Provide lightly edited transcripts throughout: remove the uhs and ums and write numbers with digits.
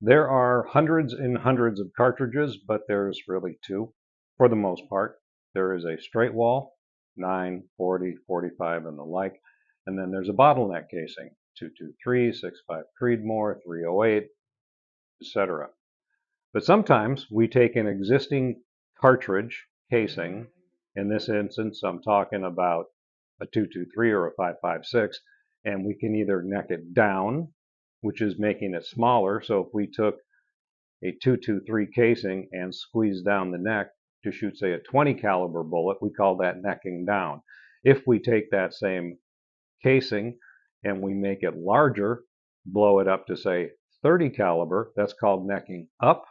There are hundreds and hundreds of cartridges, but there's really two for the most part. There is a straight wall, 9, 40, 45, and the like. And then there's a bottleneck casing, 223, 65 Creedmoor, 308, etc. But sometimes we take an existing cartridge casing. In this instance, I'm talking about a 223 or a 556, and we can either neck it down, which is making it smaller. So if we took a 223 casing and squeeze down the neck to shoot, say, a 20 caliber bullet, we call that necking down. If we take that same casing and we make it larger, blow it up to, say, 30 caliber, that's called necking up,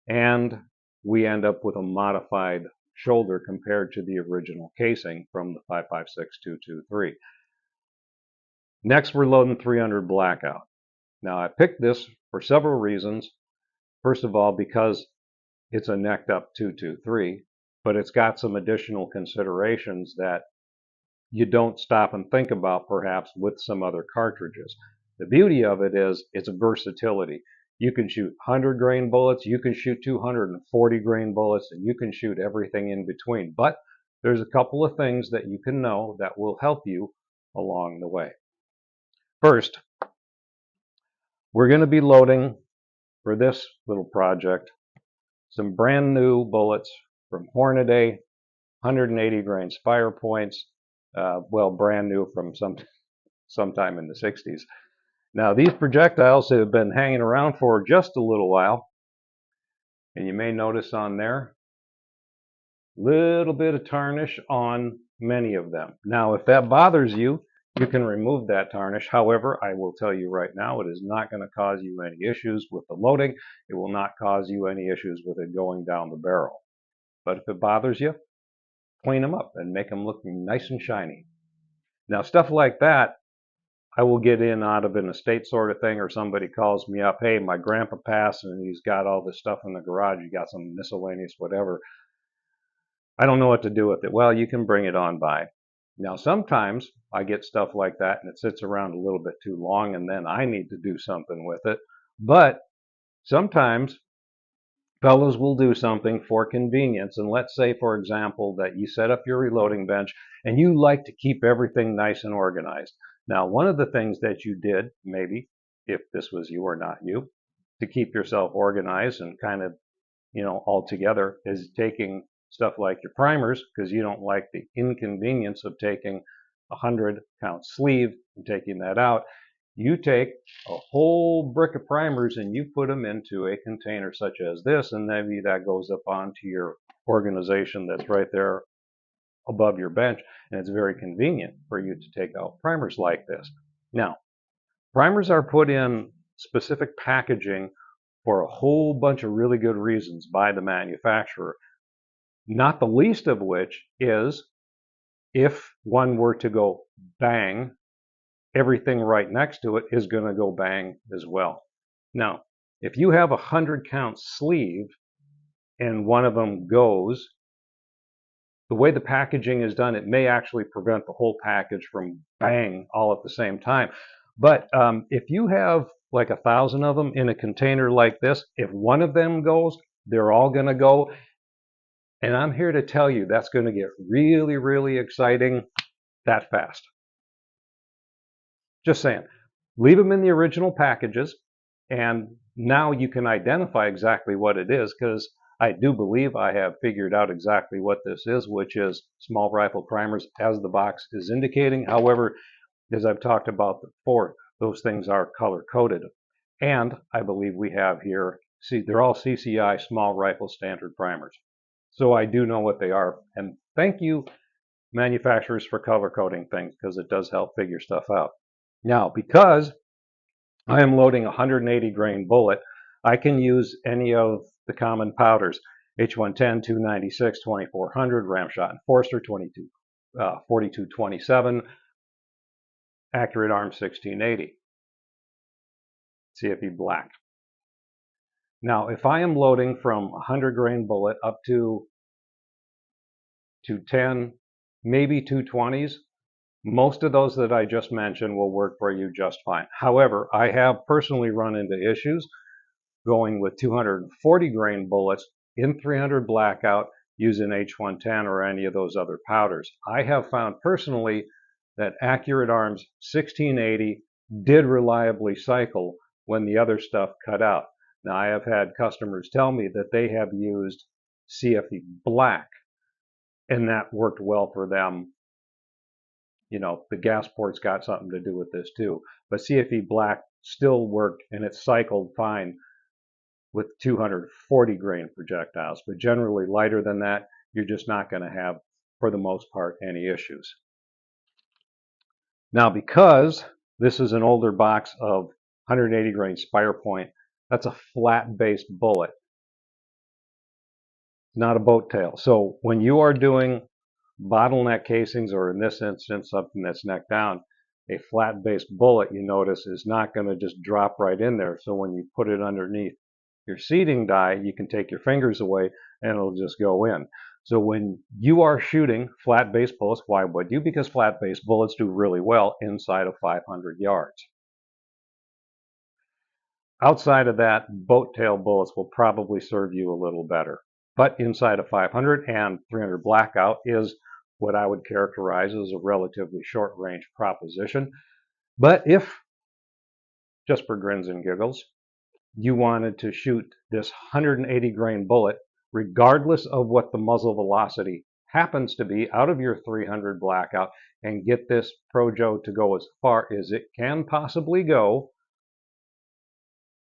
and we end up with a modified shoulder compared to the original casing from the 556 223. Next, we're loading 300 Blackout. Now, I picked this for several reasons. First of all, because it's a necked up 223, but it's got some additional considerations that you don't stop and think about perhaps with some other cartridges. The beauty of it is its versatility. You can shoot 100 grain bullets, you can shoot 240 grain bullets, and you can shoot everything in between. But there's a couple of things that you can know that will help you along the way. First, we're going to be loading for this little project some brand new bullets from Hornady, 180 grain fire points, well, brand new from sometime in the 60s. Now, these projectiles have been hanging around for just a little while, and you may notice on there a little bit of tarnish on many of them. Now, if that bothers you, you can remove that tarnish. However, I will tell you right now, it is not going to cause you any issues with the loading. It will not cause you any issues with it going down the barrel. But if it bothers you, clean them up and make them look nice and shiny. Now, stuff like that, I will get in out of an estate sort of thing, or somebody calls me up, hey, my grandpa passed and he's got all this stuff in the garage, you got some miscellaneous whatever. I don't know what to do with it. Well, you can bring it on by. Now, sometimes I get stuff like that and it sits around a little bit too long and then I need to do something with it. But sometimes fellows will do something for convenience. And let's say, for example, that you set up your reloading bench and you like to keep everything nice and organized. Now, one of the things that you did, maybe, if this was you or not you, to keep yourself organized and kind of, all together, is taking stuff like your primers, because you don't like the inconvenience of taking a 100 count sleeve and taking that out. You take a whole brick of primers and you put them into a container such as this, and maybe that goes up onto your organization that's right there above your bench, and it's very convenient for you to take out primers like this. Now, primers are put in specific packaging for a whole bunch of really good reasons by the manufacturer, not the least of which is if one were to go bang, everything right next to it is going to go bang as well. Now, if you have a 100 count sleeve and one of them goes, the way the packaging is done, it may actually prevent the whole package from bang all at the same time. But if you have like 1,000 of them in a container like this, if one of them goes, they're all going to go. And I'm here to tell you that's going to get really, really exciting that fast. Just saying. Leave them in the original packages, and now you can identify exactly what it is, because I do believe I have figured out exactly what this is, which is small rifle primers, as the box is indicating. However, as I've talked about before, those things are color-coded. And I believe we have here, see, they're all CCI small rifle standard primers. So I do know what they are. And thank you, manufacturers, for color-coding things, because it does help figure stuff out. Now, because I am loading a 180 grain bullet, I can use any of the common powders: H110, 296, 2400, Ramshot Enforcer, 4227, Accurate Arms 1680, CFE Black. Now, if I am loading from a 100 grain bullet up to 210, maybe 220s, most of those that I just mentioned will work for you just fine. However, I have personally run into issues going with 240 grain bullets in 300 blackout using H110 or any of those other powders. I have found personally that Accurate Arms 1680 did reliably cycle when the other stuff cut out. Now, I have had customers tell me that they have used CFE Black and that worked well for them. You know, the gas port's got something to do with this too. But CFE Black still worked and it cycled fine with 240 grain projectiles. But generally lighter than that, you're just not going to have, for the most part, any issues. Now, because this is an older box of 180 grain Spire Point, that's a flat-based bullet, not a boat tail. So when you are doing bottleneck casings, or in this instance, something that's neck down, a flat-based bullet, you notice, is not going to just drop right in there. So when you put it underneath your seating die, you can take your fingers away and it'll just go in. So when you are shooting flat-based bullets, why would you? Because flat-based bullets do really well inside of 500 yards. Outside of that, boat tail bullets will probably serve you a little better. But inside of 500 and 300 blackout is what I would characterize as a relatively short-range proposition. But if, just for grins and giggles, you wanted to shoot this 180 grain bullet, regardless of what the muzzle velocity happens to be, out of your 300 blackout, and get this Projo to go as far as it can possibly go,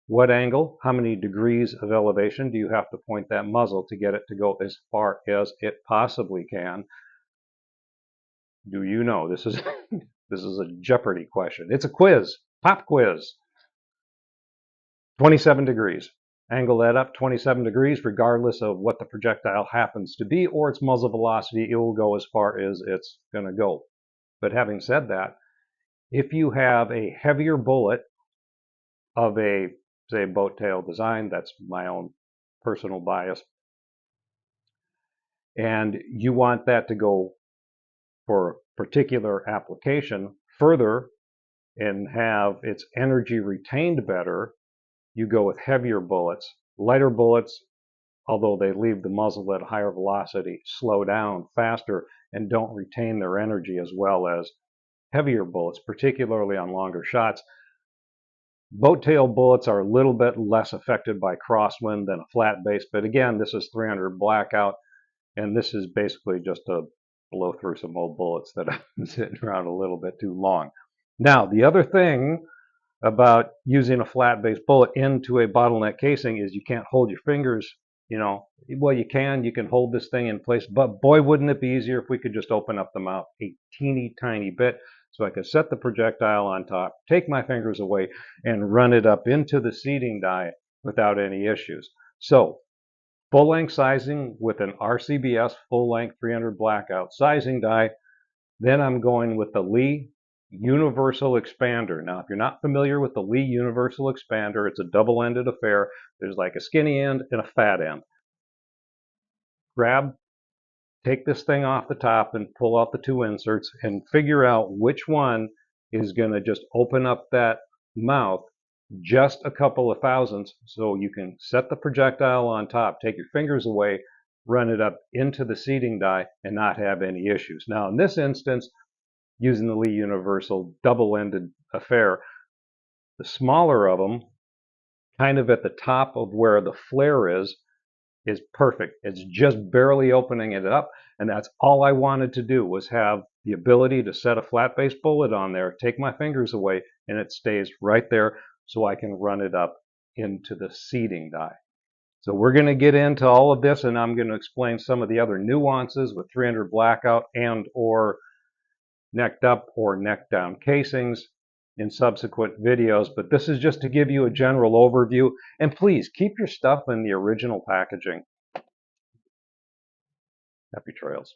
what angle, how many degrees of elevation do you have to point that muzzle to get it to go as far as it possibly can? Do you know? This is a Jeopardy question. It's a quiz, pop quiz. 27 degrees. Angle that up 27 degrees, regardless of what the projectile happens to be or its muzzle velocity, it will go as far as it's going to go. But having said that, if you have a heavier bullet of a, say, boat tail design, that's my own personal bias, and you want that to go for particular application further and have its energy retained better, you go with heavier bullets. Lighter bullets, although they leave the muzzle at a higher velocity, slow down faster and don't retain their energy as well as heavier bullets, particularly on longer shots. Boat tail bullets are a little bit less affected by crosswind than a flat base, but again, this is 300 blackout, and this is basically just to blow through some old bullets that have been sitting around a little bit too long. Now, the other thing about using a flat-based bullet into a bottleneck casing is you can't hold your fingers, you know. Well, you can hold this thing in place, but boy, wouldn't it be easier if we could just open up the mouth a teeny tiny bit so I could set the projectile on top, take my fingers away, and run it up into the seating die without any issues. So, full-length sizing with an RCBS full-length 300 blackout sizing die. Then I'm going with the Lee Universal Expander. Now, if you're not familiar with the Lee Universal Expander, it's a double-ended affair. There's like a skinny end and a fat end. Take this thing off the top and pull out the two inserts and figure out which one is going to just open up that mouth just a couple of thousandths so you can set the projectile on top, take your fingers away, run it up into the seating die and not have any issues. Now, in this instance, using the Lee Universal double-ended affair, the smaller of them, kind of at the top of where the flare is perfect. It's just barely opening it up, and that's all I wanted to do, was have the ability to set a flat-based bullet on there, take my fingers away, and it stays right there so I can run it up into the seating die. So we're going to get into all of this, and I'm going to explain some of the other nuances with 300 blackout and or necked up or neck down casings in subsequent videos, but this is just to give you a general overview, and please keep your stuff in the original packaging. Happy trails.